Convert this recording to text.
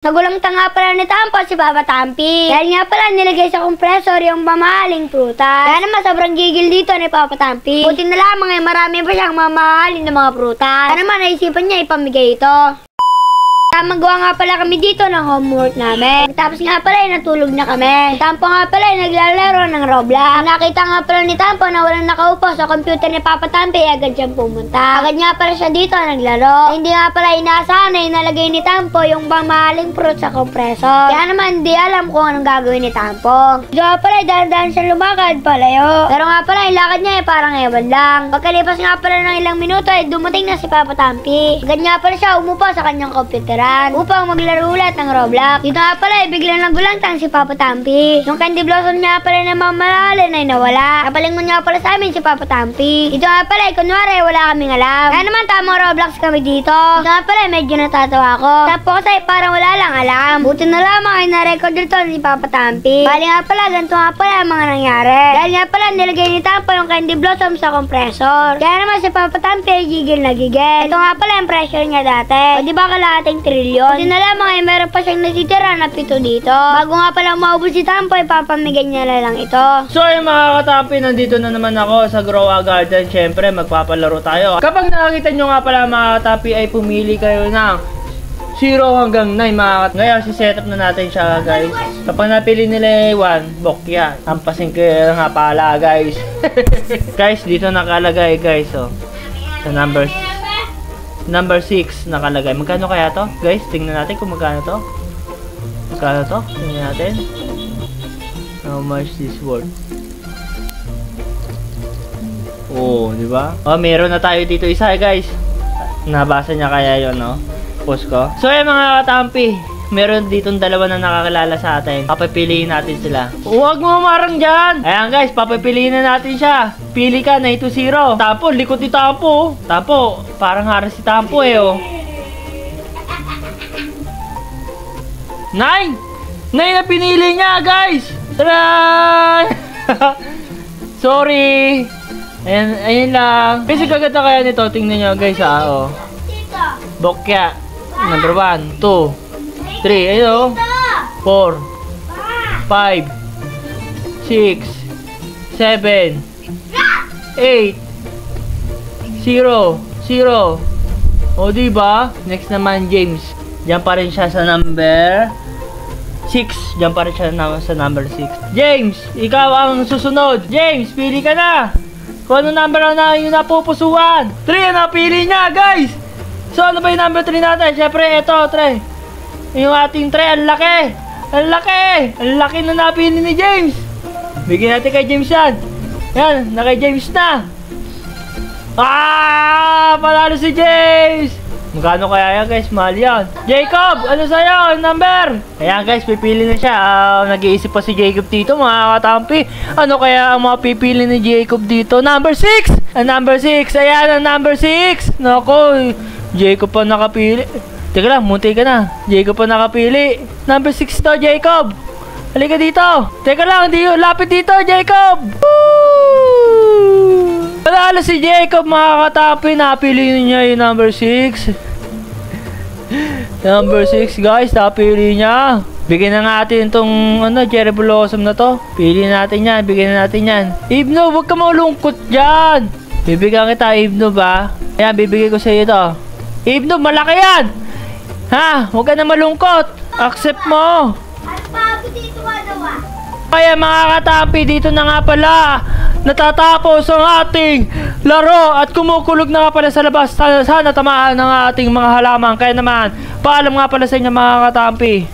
Nagulang nga pala ni Tampo si Papa Tampi. Dahil nga pala nilagay sa kompresor yung mamahaling prutas. Kaya naman sobrang gigil dito ni Papa Tampi. Buti na lamang ay marami pa siyang mamahalin ng mga prutas. Kaya naman naisipan niya ipamigay ito. Magawa nga pala kami dito ng homework namin. Tapos nga pala ay natulog na kami. Si Tampo nga pala ay naglalaro ng Roblox. Nakita nga pala ni Tampo na walang nakaupo sa computer ni Papa Tampi, agad siyang pumunta. Agad nga pala siya dito naglaro. Hindi nga pala inaasahan na inalagay ni Tampo yung pamahaling fruit sa kompresor. Kaya naman hindi alam kung anong gagawin ni Tampo. Dito nga pala ay dahan-dahan siya lumakad palayo. Pero nga pala yung lakad niya ay parang ewan lang. Pagkalipas nga pala ng ilang minuto ay dumating na si Papa Tampi. Agad nga pala siya umupo sa kanyang computer upang maglaro ulit ng Roblox. Dito nga pala ay biglang nagulantang si Papa Tampi. Yung candy blossom niya pala na mamahalin ay nawala. Napalingon nga pala sa amin si Papa Tampi. Dito nga pala ay kunwari wala kaming alam. Kaya naman tamang Roblox kami dito. Dito nga pala ay medyo natatawa ako. Tapos kasi parang wala lang alam. Buti na lamang ay na-record dito si Papa Tampi. Bali nga pala ganito nga pala ang mga nangyari. Dahil nga pala nilagay ni Tampo yung candy blossom sa kompresor. Kaya naman si Papa Tampi ay gigil na gigil. Ito nga pala yung pressure niya dati. O diba kalahating trilyon? Buti na lamang ay meron pa siyang natitira na 7 dito. Bago nga pala maubos si Tampo ay papamigay niya na lang ito. So yung mga katampi, nandito na naman ako sa Grow a Garden. Syempre magpapalaro tayo. Kapag nakakita nyo nga pala mga katampi ay pumili kayo ng 0 hanggang 9 mga katampi. Ngayon si-set up na natin siya guys. Kapag napili nila 1, bokya. Tampasin ko nga pala guys. Guys dito nakalagay guys oh. Sa number 6 nakalagay. Magkano kaya to? Guys, tingnan natin kung magkano to. Magkano to? Tingnan natin. How much this worth? Oh, di ba? Oh, meron na tayo dito isa, guys. Nabasa niya kaya 'yon, no? Post ko. So, yung mga katampi, meron ditong dalawa na nakakilala sa atin. Papapiliin natin sila. Huwag mo marang dyan! Ayan guys, papapiliin na natin siya. Pili ka, 920. Tampo, likod ni Tampo. Tampo, parang haras si Tampo eh oh. 9! 9 na pinili niya guys! Taran! Sorry! Ayan lang. Kasi kaganda kaya nito, tingnan nyo guys oh. Bokya. Number 1, 2, 3, ayun o. 4, 5, 6, 7, 8, 0, 0. O diba? Next naman James. Diyan pa rin siya sa number 6. Diyan pa rin siya sa number 6. James, ikaw ang susunod. James, pili ka na. Kung ano number na yung napupusuan. 3 ang napili niya guys. So ano ba yung number 3 natin? Syempre ito 3. Yung ating 3, ang laki! Ang laki! Ang laki na napili ni James! Bigyan natin kay James yan! Yan, na kay James na! Ah! Panalo si James! Magkano kaya yan guys? Mahal yan! Jacob! Ano sa'yo? Number? Ayan guys, pipili na siya. Nag-iisip pa si Jacob dito mga katampi. Ano kaya ang mga pipili ni Jacob dito? Number 6! Ang number 6! Ayan ang number 6! Naku! Jacob pa nakapili. Teka lang, munti ka na. Jacob pa nakapili. Number 6 to, Jacob. Halika dito. Teka lang, lapit dito, Jacob. Woo! Panalo si Jacob, mga katapi. Napili niya yung number 6. Number 6, guys. Napili niya. Bigyan na natin itong cherry blossom na to. Pili natin yan. Bigyan na natin yan. Ibno, huwag ka malungkot dyan. Bibigyan kita, Ibno ba? Ayan, bibigay ko sa iyo ito. Ibno, malaki yan! Ha? Huwag ka na malungkot. Accept mo. Kaya mga katampi, dito na nga pala natatapos ang ating laro at kumukulog na nga pala sa labas. Sana tamaan ng ating mga halaman. Kaya naman, paalam nga pala sa inyo mga katampi.